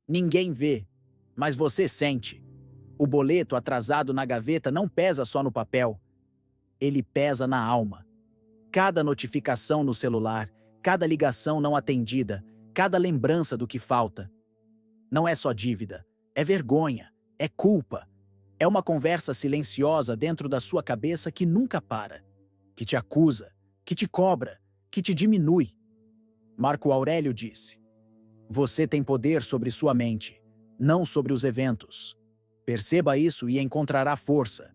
Ninguém vê, mas você sente. O boleto atrasado na gaveta não pesa só no papel, ele pesa na alma. Cada notificação no celular, cada ligação não atendida, cada lembrança do que falta. Não é só dívida, é vergonha, é culpa. É uma conversa silenciosa dentro da sua cabeça que nunca para, que te acusa, que te cobra, que te diminui. Marco Aurélio disse: você tem poder sobre sua mente, não sobre os eventos. Perceba isso e encontrará força.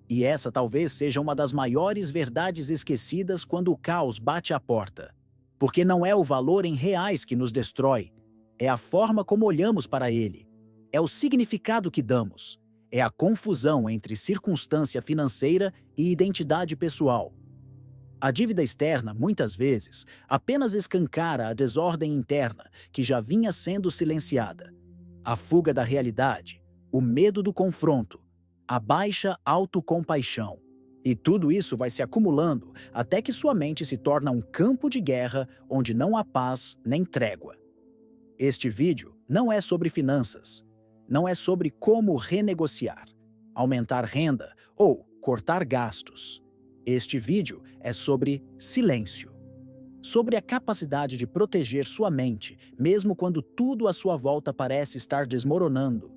E essa talvez seja uma das maiores verdades esquecidas quando o caos bate à porta. Porque não é o valor em reais que nos destrói, é a forma como olhamos para ele. É o significado que damos. É a confusão entre circunstância financeira e identidade pessoal. A dívida externa, muitas vezes, apenas escancara a desordem interna que já vinha sendo silenciada. A fuga da realidade, o medo do confronto, a baixa autocompaixão. E tudo isso vai se acumulando até que sua mente se torna um campo de guerra onde não há paz nem trégua. Este vídeo não é sobre finanças, não é sobre como renegociar, aumentar renda ou cortar gastos. Este vídeo é sobre silêncio, sobre a capacidade de proteger sua mente, mesmo quando tudo à sua volta parece estar desmoronando.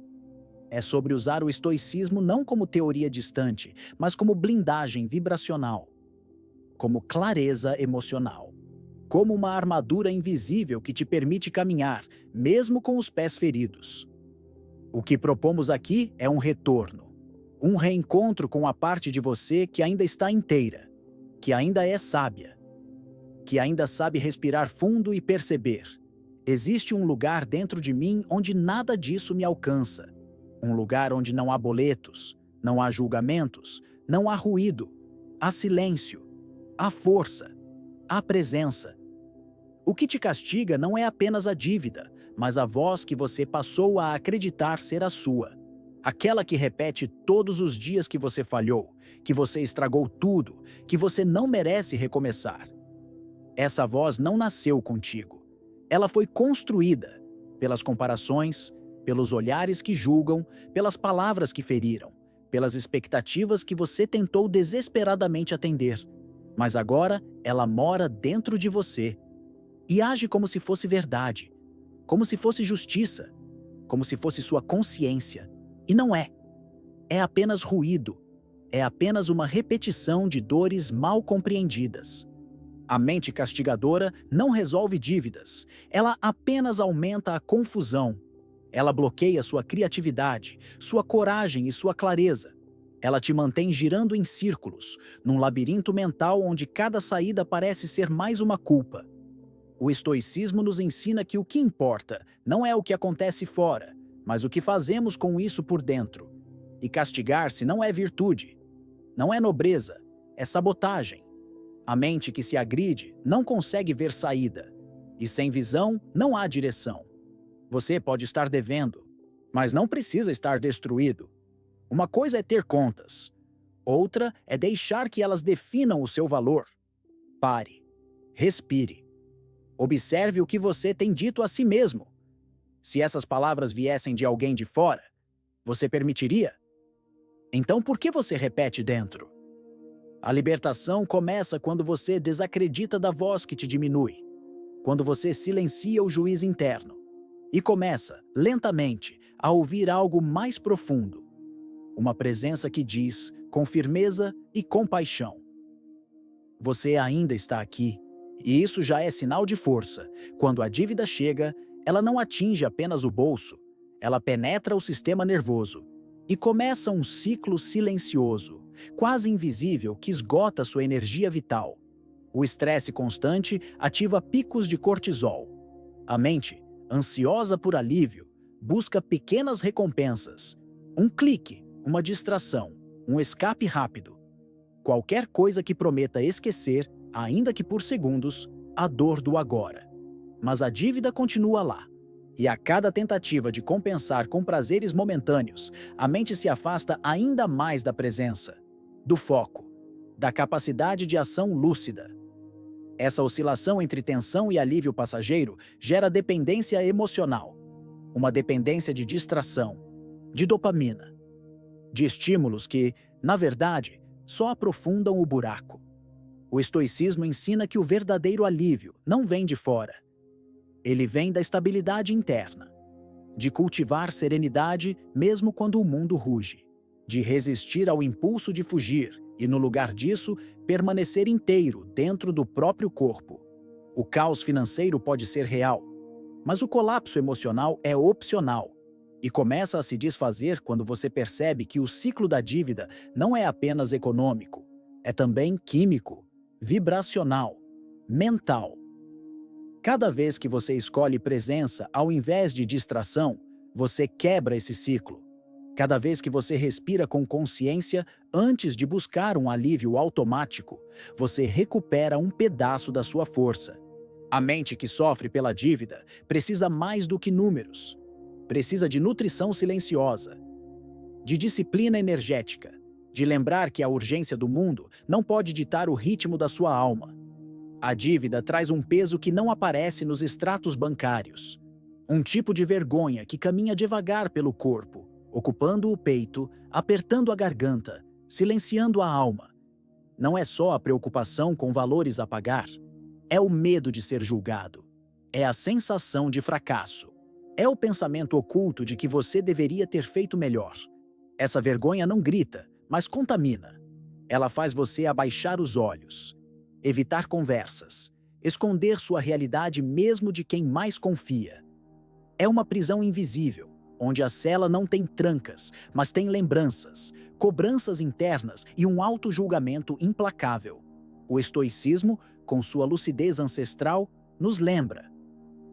É sobre usar o estoicismo não como teoria distante, mas como blindagem vibracional, como clareza emocional, como uma armadura invisível que te permite caminhar, mesmo com os pés feridos. O que propomos aqui é um retorno, um reencontro com a parte de você que ainda está inteira, que ainda é sábia, que ainda sabe respirar fundo e perceber: existe um lugar dentro de mim onde nada disso me alcança. Um lugar onde não há boletos, não há julgamentos, não há ruído, há silêncio, há força, há presença. O que te castiga não é apenas a dívida, mas a voz que você passou a acreditar ser a sua. Aquela que repete todos os dias que você falhou, que você estragou tudo, que você não merece recomeçar. Essa voz não nasceu contigo. Ela foi construída pelas comparações, pelos olhares que julgam, pelas palavras que feriram, pelas expectativas que você tentou desesperadamente atender. Mas agora ela mora dentro de você e age como se fosse verdade, como se fosse justiça, como se fosse sua consciência. E não é. É apenas ruído. É apenas uma repetição de dores mal compreendidas. A mente castigadora não resolve dívidas. Ela apenas aumenta a confusão. Ela bloqueia sua criatividade, sua coragem e sua clareza. Ela te mantém girando em círculos, num labirinto mental onde cada saída parece ser mais uma culpa. O estoicismo nos ensina que o que importa não é o que acontece fora, mas o que fazemos com isso por dentro. E castigar-se não é virtude, não é nobreza, é sabotagem. A mente que se agride não consegue ver saída, e sem visão não há direção. Você pode estar devendo, mas não precisa estar destruído. Uma coisa é ter contas, outra é deixar que elas definam o seu valor. Pare, respire, observe o que você tem dito a si mesmo. Se essas palavras viessem de alguém de fora, você permitiria? Então por que você repete dentro? A libertação começa quando você desacredita da voz que te diminui, quando você silencia o juiz interno e começa, lentamente, a ouvir algo mais profundo. Uma presença que diz, com firmeza e compaixão: você ainda está aqui, e isso já é sinal de força. Quando a dívida chega, ela não atinge apenas o bolso, ela penetra o sistema nervoso e começa um ciclo silencioso, quase invisível, que esgota sua energia vital. O estresse constante ativa picos de cortisol. A mente, ansiosa por alívio, busca pequenas recompensas. Um clique, uma distração, um escape rápido. Qualquer coisa que prometa esquecer, ainda que por segundos, a dor do agora. Mas a dívida continua lá. E a cada tentativa de compensar com prazeres momentâneos, a mente se afasta ainda mais da presença, do foco, da capacidade de ação lúcida. Essa oscilação entre tensão e alívio passageiro gera dependência emocional. uma dependência de distração, de dopamina, de estímulos que, na verdade, só aprofundam o buraco. O estoicismo ensina que o verdadeiro alívio não vem de fora. Ele vem da estabilidade interna, de cultivar serenidade mesmo quando o mundo ruge, de resistir ao impulso de fugir e, no lugar disso, permanecer inteiro dentro do próprio corpo. O caos financeiro pode ser real, mas o colapso emocional é opcional e começa a se desfazer quando você percebe que o ciclo da dívida não é apenas econômico, é também químico, vibracional, mental. Cada vez que você escolhe presença ao invés de distração, você quebra esse ciclo. Cada vez que você respira com consciência antes de buscar um alívio automático, você recupera um pedaço da sua força. A mente que sofre pela dívida precisa mais do que números. Precisa de nutrição silenciosa, de disciplina energética, de lembrar que a urgência do mundo não pode ditar o ritmo da sua alma. A dívida traz um peso que não aparece nos extratos bancários. Um tipo de vergonha que caminha devagar pelo corpo, ocupando o peito, apertando a garganta, silenciando a alma. Não é só a preocupação com valores a pagar. É o medo de ser julgado. É a sensação de fracasso. É o pensamento oculto de que você deveria ter feito melhor. Essa vergonha não grita, mas contamina. Ela faz você abaixar os olhos, evitar conversas, esconder sua realidade mesmo de quem mais confia. É uma prisão invisível, onde a cela não tem trancas, mas tem lembranças, cobranças internas e um auto-julgamento implacável. O estoicismo, com sua lucidez ancestral, nos lembra: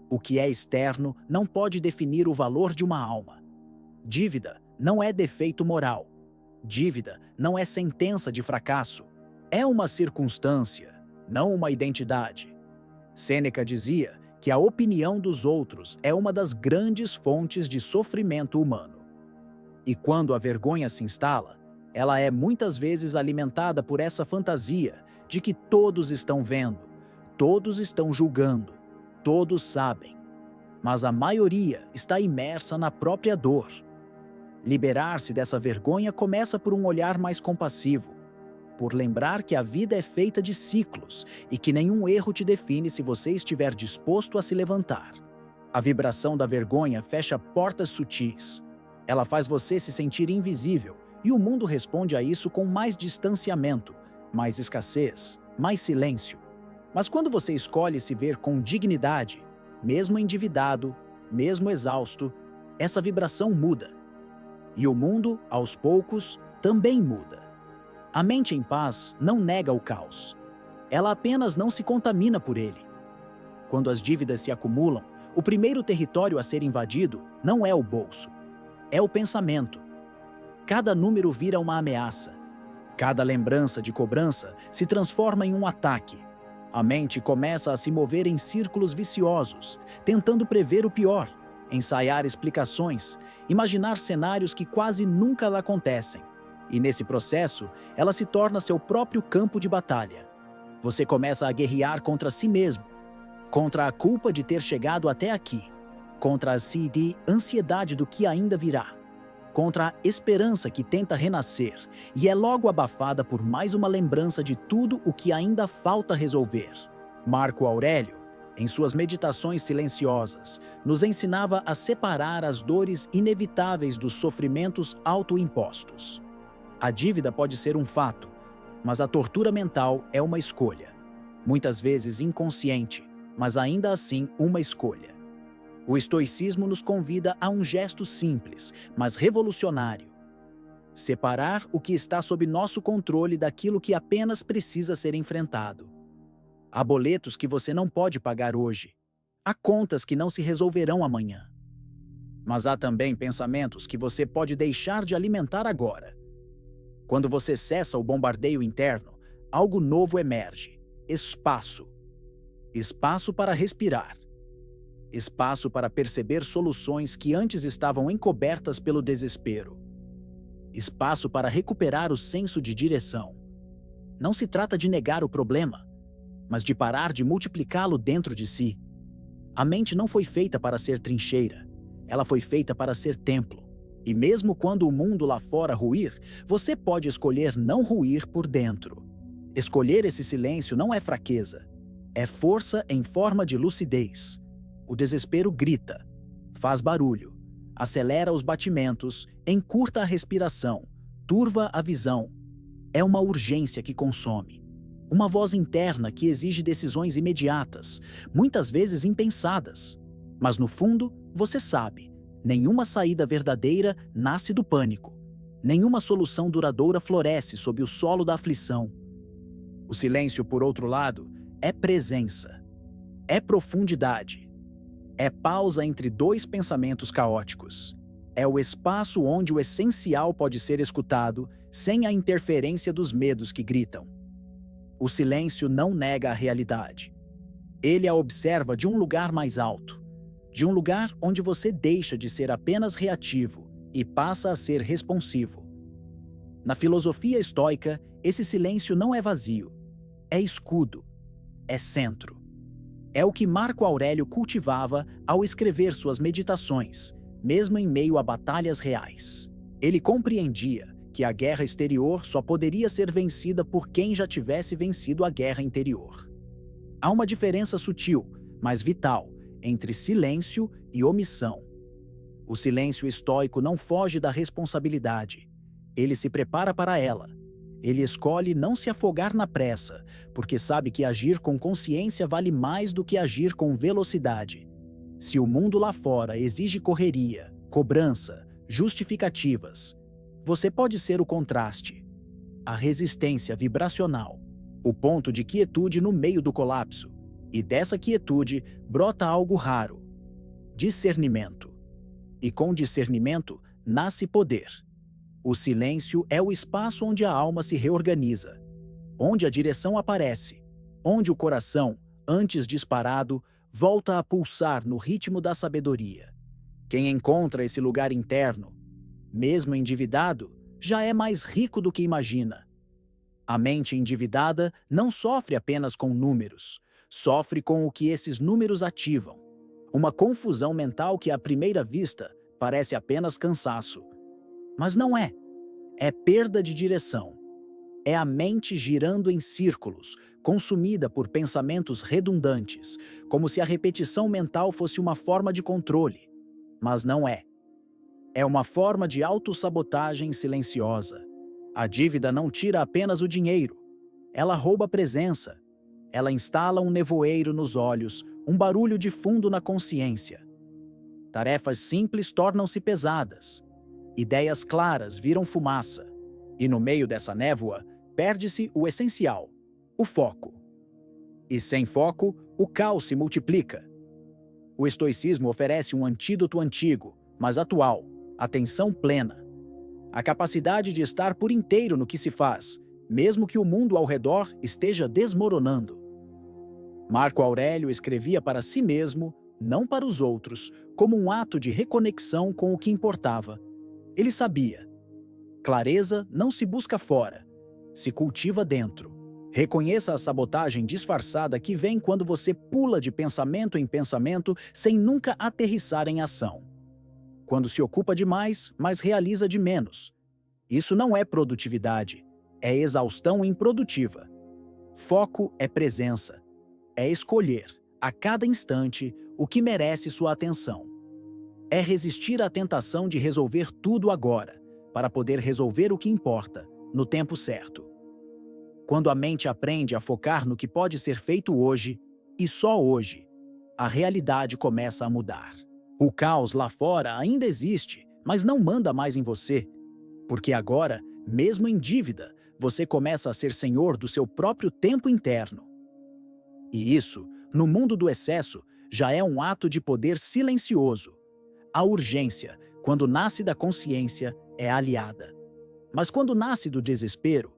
o que é externo não pode definir o valor de uma alma. Dívida não é defeito moral. Dívida não é sentença de fracasso. É uma circunstância, não uma identidade. Sêneca dizia que a opinião dos outros é uma das grandes fontes de sofrimento humano. E quando a vergonha se instala, ela é muitas vezes alimentada por essa fantasia de que todos estão vendo, todos estão julgando, todos sabem. Mas a maioria está imersa na própria dor. Liberar-se dessa vergonha começa por um olhar mais compassivo, por lembrar que a vida é feita de ciclos e que nenhum erro te define se você estiver disposto a se levantar. A vibração da vergonha fecha portas sutis. Ela faz você se sentir invisível e o mundo responde a isso com mais distanciamento, mais escassez, mais silêncio. Mas quando você escolhe se ver com dignidade, mesmo endividado, mesmo exausto, essa vibração muda. E o mundo, aos poucos, também muda. A mente em paz não nega o caos. Ela apenas não se contamina por ele. Quando as dívidas se acumulam, o primeiro território a ser invadido não é o bolso, é o pensamento. Cada número vira uma ameaça. Cada lembrança de cobrança se transforma em um ataque. A mente começa a se mover em círculos viciosos, tentando prever o pior, ensaiar explicações, imaginar cenários que quase nunca lá acontecem. E nesse processo, ela se torna seu próprio campo de batalha. Você começa a guerrear contra si mesmo, contra a culpa de ter chegado até aqui, contra a ansiedade do que ainda virá, contra a esperança que tenta renascer e é logo abafada por mais uma lembrança de tudo o que ainda falta resolver. Marco Aurélio, em suas meditações silenciosas, nos ensinava a separar as dores inevitáveis dos sofrimentos autoimpostos. A dívida pode ser um fato, mas a tortura mental é uma escolha. Muitas vezes inconsciente, mas ainda assim uma escolha. O estoicismo nos convida a um gesto simples, mas revolucionário. Separar o que está sob nosso controle daquilo que apenas precisa ser enfrentado. Há boletos que você não pode pagar hoje. Há contas que não se resolverão amanhã. Mas há também pensamentos que você pode deixar de alimentar agora. Quando você cessa o bombardeio interno, algo novo emerge. Espaço. Espaço para respirar. Espaço para perceber soluções que antes estavam encobertas pelo desespero. Espaço para recuperar o senso de direção. Não se trata de negar o problema, mas de parar de multiplicá-lo dentro de si. A mente não foi feita para ser trincheira. Ela foi feita para ser templo. E mesmo quando o mundo lá fora ruir, você pode escolher não ruir por dentro. Escolher esse silêncio não é fraqueza. É força em forma de lucidez. O desespero grita, faz barulho, acelera os batimentos, encurta a respiração, turva a visão. É uma urgência que consome. Uma voz interna que exige decisões imediatas, muitas vezes impensadas. Mas no fundo, você sabe, nenhuma saída verdadeira nasce do pânico. Nenhuma solução duradoura floresce sob o solo da aflição. O silêncio, por outro lado, é presença. É profundidade. É pausa entre dois pensamentos caóticos. É o espaço onde o essencial pode ser escutado sem a interferência dos medos que gritam. O silêncio não nega a realidade. Ele a observa de um lugar mais alto, de um lugar onde você deixa de ser apenas reativo e passa a ser responsivo. Na filosofia estoica, esse silêncio não é vazio, é escudo, é centro. É o que Marco Aurélio cultivava ao escrever suas meditações, mesmo em meio a batalhas reais. Ele compreendia que a guerra exterior só poderia ser vencida por quem já tivesse vencido a guerra interior. Há uma diferença sutil, mas vital, entre silêncio e omissão. O silêncio estoico não foge da responsabilidade. Ele se prepara para ela. Ele escolhe não se afogar na pressa, porque sabe que agir com consciência vale mais do que agir com velocidade. Se o mundo lá fora exige correria, cobrança, justificativas, você pode ser o contraste, a resistência vibracional, o ponto de quietude no meio do colapso. E dessa quietude brota algo raro: discernimento. E com discernimento nasce poder. O silêncio é o espaço onde a alma se reorganiza, onde a direção aparece, onde o coração, antes disparado, volta a pulsar no ritmo da sabedoria. Quem encontra esse lugar interno, mesmo endividado, já é mais rico do que imagina. A mente endividada não sofre apenas com números, sofre com o que esses números ativam. Uma confusão mental que, à primeira vista, parece apenas cansaço. Mas não é. É perda de direção. É a mente girando em círculos, consumida por pensamentos redundantes, como se a repetição mental fosse uma forma de controle. Mas não é. É uma forma de autossabotagem silenciosa. A dívida não tira apenas o dinheiro. Ela rouba a presença. Ela instala um nevoeiro nos olhos, um barulho de fundo na consciência. Tarefas simples tornam-se pesadas. Ideias claras viram fumaça. E no meio dessa névoa, perde-se o essencial, o foco. E sem foco, o caos se multiplica. O estoicismo oferece um antídoto antigo, mas atual: atenção plena. A capacidade de estar por inteiro no que se faz, mesmo que o mundo ao redor esteja desmoronando. Marco Aurélio escrevia para si mesmo, não para os outros, como um ato de reconexão com o que importava. Ele sabia: clareza não se busca fora, se cultiva dentro. Reconheça a sabotagem disfarçada que vem quando você pula de pensamento em pensamento sem nunca aterrissar em ação. Quando se ocupa demais, mas realiza de menos. Isso não é produtividade, é exaustão improdutiva. Foco é presença. É escolher, a cada instante, o que merece sua atenção. É resistir à tentação de resolver tudo agora, para poder resolver o que importa, no tempo certo. Quando a mente aprende a focar no que pode ser feito hoje, e só hoje, a realidade começa a mudar. O caos lá fora ainda existe, mas não manda mais em você. Porque agora, mesmo em dívida, você começa a ser senhor do seu próprio tempo interno. E isso, no mundo do excesso, já é um ato de poder silencioso. A urgência, quando nasce da consciência, é aliada. Mas quando nasce do desespero,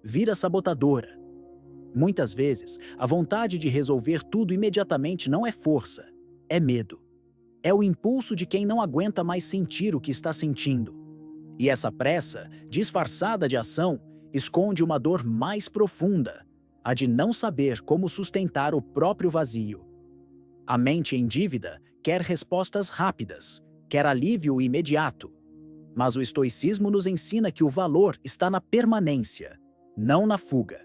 vira sabotadora. Muitas vezes, a vontade de resolver tudo imediatamente não é força, é medo. É o impulso de quem não aguenta mais sentir o que está sentindo. E essa pressa, disfarçada de ação, esconde uma dor mais profunda, a de não saber como sustentar o próprio vazio. A mente em dívida quer respostas rápidas, quer alívio imediato. Mas o estoicismo nos ensina que o valor está na permanência, não na fuga.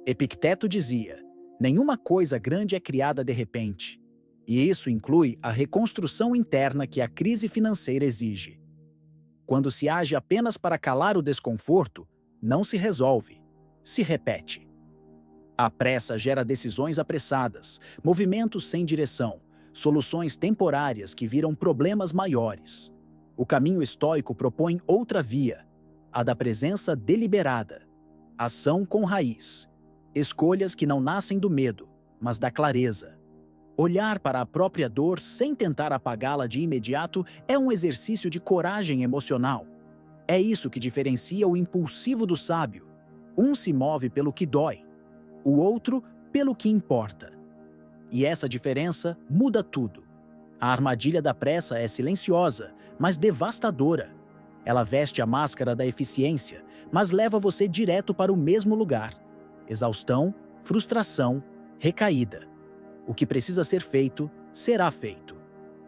Epicteto dizia: nenhuma coisa grande é criada de repente. E isso inclui a reconstrução interna que a crise financeira exige. Quando se age apenas para calar o desconforto, não se resolve, se repete. A pressa gera decisões apressadas, movimentos sem direção, soluções temporárias que viram problemas maiores. O caminho estoico propõe outra via, a da presença deliberada, ação com raiz, escolhas que não nascem do medo, mas da clareza. Olhar para a própria dor sem tentar apagá-la de imediato é um exercício de coragem emocional. É isso que diferencia o impulsivo do sábio. Um se move pelo que dói, o outro pelo que importa. E essa diferença muda tudo. A armadilha da pressa é silenciosa, mas devastadora. Ela veste a máscara da eficiência, mas leva você direto para o mesmo lugar. Exaustão, frustração, recaída. O que precisa ser feito, será feito.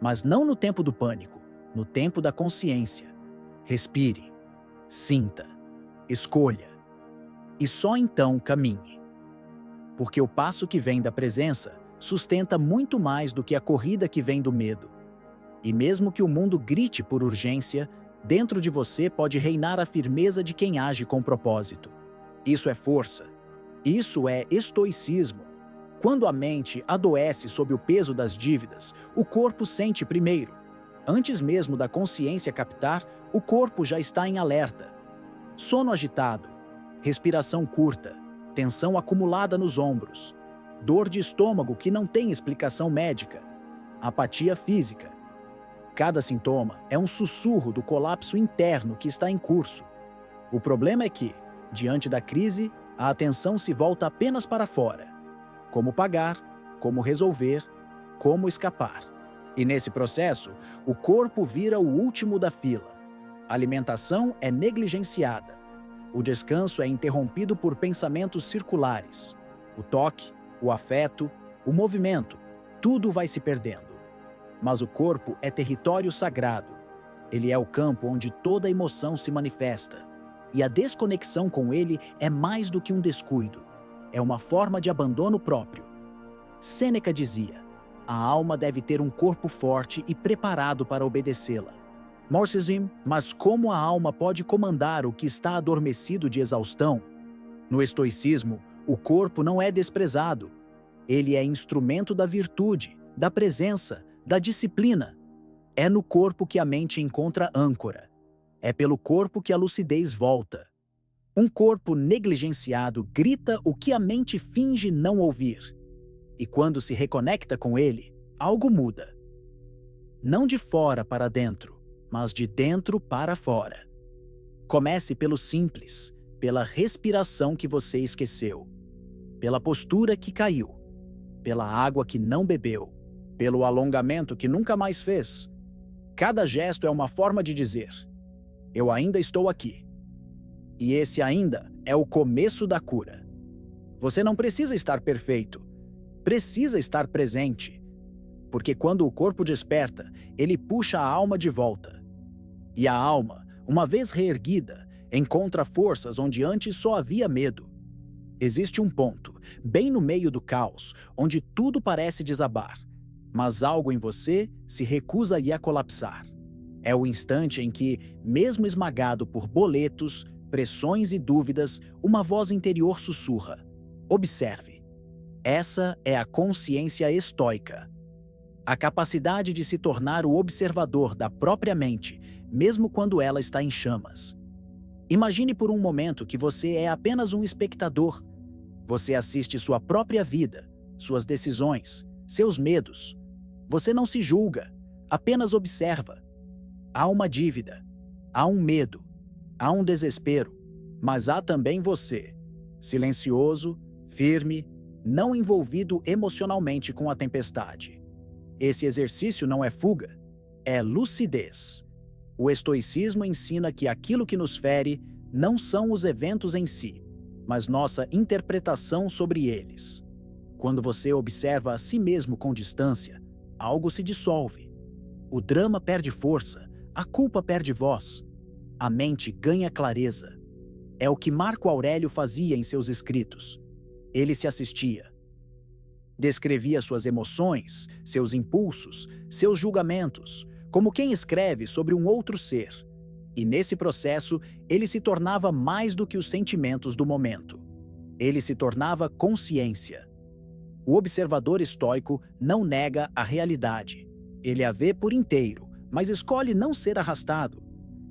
Mas não no tempo do pânico, no tempo da consciência. Respire, sinta, escolha. E só então caminhe. Porque o passo que vem da presença sustenta muito mais do que a corrida que vem do medo. E mesmo que o mundo grite por urgência, dentro de você pode reinar a firmeza de quem age com propósito. Isso é força. Isso é estoicismo. Quando a mente adoece sob o peso das dívidas, o corpo sente primeiro. Antes mesmo da consciência captar, o corpo já está em alerta. Sono agitado, respiração curta, tensão acumulada nos ombros, dor de estômago que não tem explicação médica, apatia física. Cada sintoma é um sussurro do colapso interno que está em curso. O problema é que, diante da crise, a atenção se volta apenas para fora. Como pagar, como resolver, como escapar. E nesse processo, o corpo vira o último da fila. A alimentação é negligenciada. O descanso é interrompido por pensamentos circulares. O toque, o afeto, o movimento, tudo vai se perdendo. Mas o corpo é território sagrado. Ele é o campo onde toda emoção se manifesta. E a desconexão com ele é mais do que um descuido. É uma forma de abandono próprio. Sêneca dizia: a alma deve ter um corpo forte e preparado para obedecê-la. Marxism, mas como a alma pode comandar o que está adormecido de exaustão? No estoicismo, o corpo não é desprezado. Ele é instrumento da virtude, da presença, da disciplina. É no corpo que a mente encontra âncora. É pelo corpo que a lucidez volta. Um corpo negligenciado grita o que a mente finge não ouvir. E quando se reconecta com ele, algo muda. Não de fora para dentro, mas de dentro para fora. Comece pelo simples, pela respiração que você esqueceu, pela postura que caiu, pela água que não bebeu, pelo alongamento que nunca mais fez. Cada gesto é uma forma de dizer: eu ainda estou aqui. E esse ainda é o começo da cura. Você não precisa estar perfeito, precisa estar presente. Porque quando o corpo desperta, ele puxa a alma de volta. E a alma, uma vez reerguida, encontra forças onde antes só havia medo. Existe um ponto, bem no meio do caos, onde tudo parece desabar, mas algo em você se recusa a ir a colapsar. É o instante em que, mesmo esmagado por boletos, pressões e dúvidas, uma voz interior sussurra: observe. Essa é a consciência estoica. A capacidade de se tornar o observador da própria mente, mesmo quando ela está em chamas. Imagine por um momento que você é apenas um espectador. Você assiste sua própria vida, suas decisões, seus medos. Você não se julga, apenas observa. Há uma dívida, há um medo, há um desespero, mas há também você, silencioso, firme, não envolvido emocionalmente com a tempestade. Esse exercício não é fuga, é lucidez. O estoicismo ensina que aquilo que nos fere não são os eventos em si, mas nossa interpretação sobre eles. Quando você observa a si mesmo com distância, algo se dissolve. O drama perde força, a culpa perde voz, a mente ganha clareza. É o que Marco Aurélio fazia em seus escritos. Ele se assistia. Descrevia suas emoções, seus impulsos, seus julgamentos, como quem escreve sobre um outro ser. E nesse processo, ele se tornava mais do que os sentimentos do momento. Ele se tornava consciência. O observador estoico não nega a realidade. Ele a vê por inteiro, mas escolhe não ser arrastado.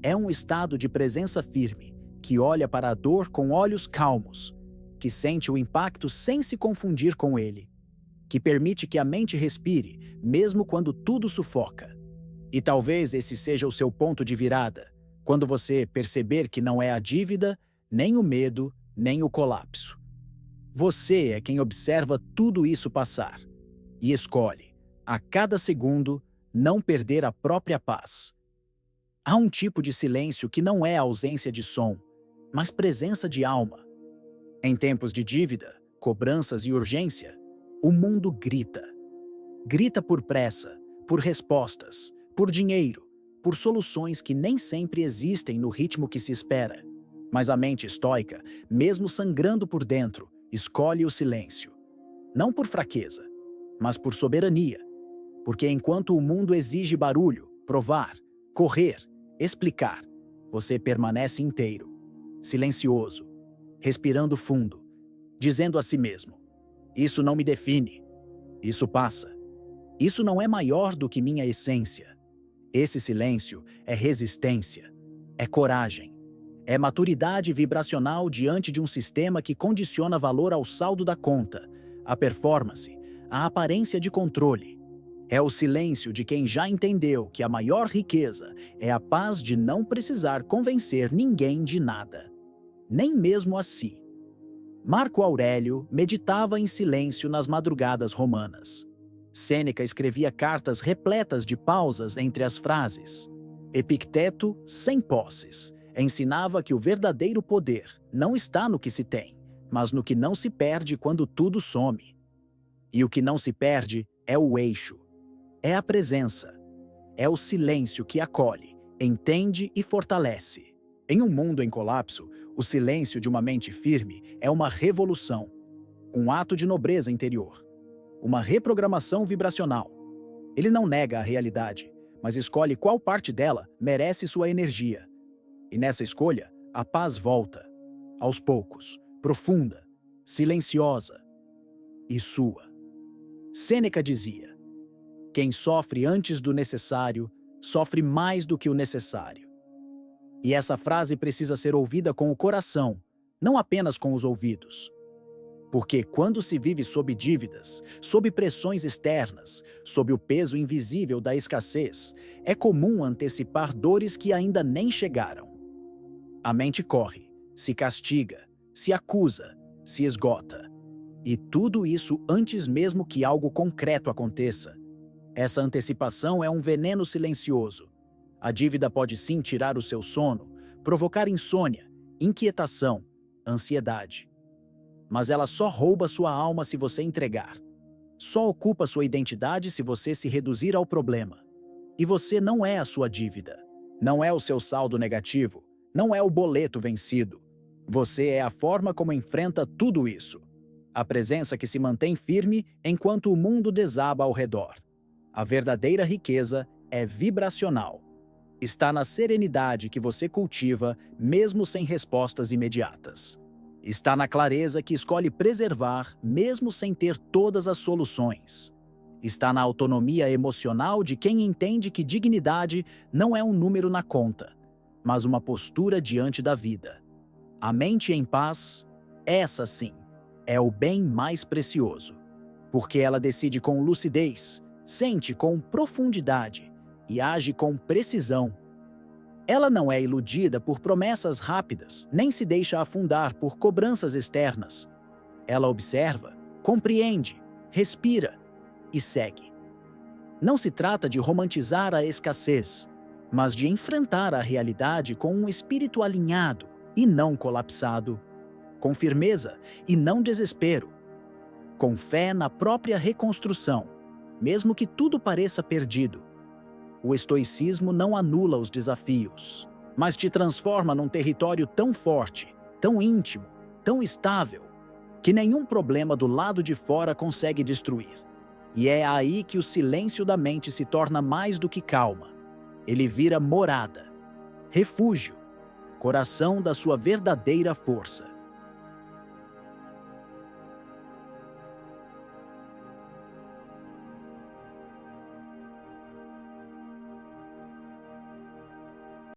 É um estado de presença firme, que olha para a dor com olhos calmos, que sente o impacto sem se confundir com ele, que permite que a mente respire, mesmo quando tudo sufoca. E talvez esse seja o seu ponto de virada, quando você perceber que não é a dívida, nem o medo, nem o colapso. Você é quem observa tudo isso passar e escolhe, a cada segundo, não perder a própria paz. Há um tipo de silêncio que não é ausência de som, mas presença de alma. Em tempos de dívida, cobranças e urgência, o mundo grita. Grita por pressa, por respostas, por dinheiro, por soluções que nem sempre existem no ritmo que se espera. Mas a mente estoica, mesmo sangrando por dentro, escolhe o silêncio. Não por fraqueza, mas por soberania. Porque enquanto o mundo exige barulho, provar, correr, explicar, você permanece inteiro, silencioso, respirando fundo, dizendo a si mesmo: isso não me define, isso passa, isso não é maior do que minha essência. Esse silêncio é resistência, é coragem, é maturidade vibracional diante de um sistema que condiciona valor ao saldo da conta, à performance, à aparência de controle. É o silêncio de quem já entendeu que a maior riqueza é a paz de não precisar convencer ninguém de nada, nem mesmo a si. Marco Aurélio meditava em silêncio nas madrugadas romanas. Sêneca escrevia cartas repletas de pausas entre as frases. Epicteto, sem posses, ensinava que o verdadeiro poder não está no que se tem, mas no que não se perde quando tudo some. E o que não se perde é o eixo. É a presença. É o silêncio que acolhe, entende e fortalece. Em um mundo em colapso, o silêncio de uma mente firme é uma revolução, um ato de nobreza interior, uma reprogramação vibracional. Ele não nega a realidade, mas escolhe qual parte dela merece sua energia. E nessa escolha, a paz volta, aos poucos, profunda, silenciosa e sua. Sêneca dizia: quem sofre antes do necessário, sofre mais do que o necessário. E essa frase precisa ser ouvida com o coração, não apenas com os ouvidos. Porque quando se vive sob dívidas, sob pressões externas, sob o peso invisível da escassez, é comum antecipar dores que ainda nem chegaram. A mente corre, se castiga, se acusa, se esgota. E tudo isso antes mesmo que algo concreto aconteça. Essa antecipação é um veneno silencioso. A dívida pode sim tirar o seu sono, provocar insônia, inquietação, ansiedade. Mas ela só rouba sua alma se você entregar. Só ocupa sua identidade se você se reduzir ao problema. E você não é a sua dívida. Não é o seu saldo negativo. Não é o boleto vencido. Você é a forma como enfrenta tudo isso. A presença que se mantém firme enquanto o mundo desaba ao redor. A verdadeira riqueza é vibracional. Está na serenidade que você cultiva, mesmo sem respostas imediatas. Está na clareza que escolhe preservar, mesmo sem ter todas as soluções. Está na autonomia emocional de quem entende que dignidade não é um número na conta, mas uma postura diante da vida. A mente em paz, essa sim, é o bem mais precioso, porque ela decide com lucidez, sente com profundidade e age com precisão. Ela não é iludida por promessas rápidas, nem se deixa afundar por cobranças externas. Ela observa, compreende, respira e segue. Não se trata de romantizar a escassez, mas de enfrentar a realidade com um espírito alinhado e não colapsado, com firmeza e não desespero, com fé na própria reconstrução, mesmo que tudo pareça perdido. O estoicismo não anula os desafios, mas te transforma num território tão forte, tão íntimo, tão estável, que nenhum problema do lado de fora consegue destruir. E é aí que o silêncio da mente se torna mais do que calma. Ele vira morada, refúgio, coração da sua verdadeira força.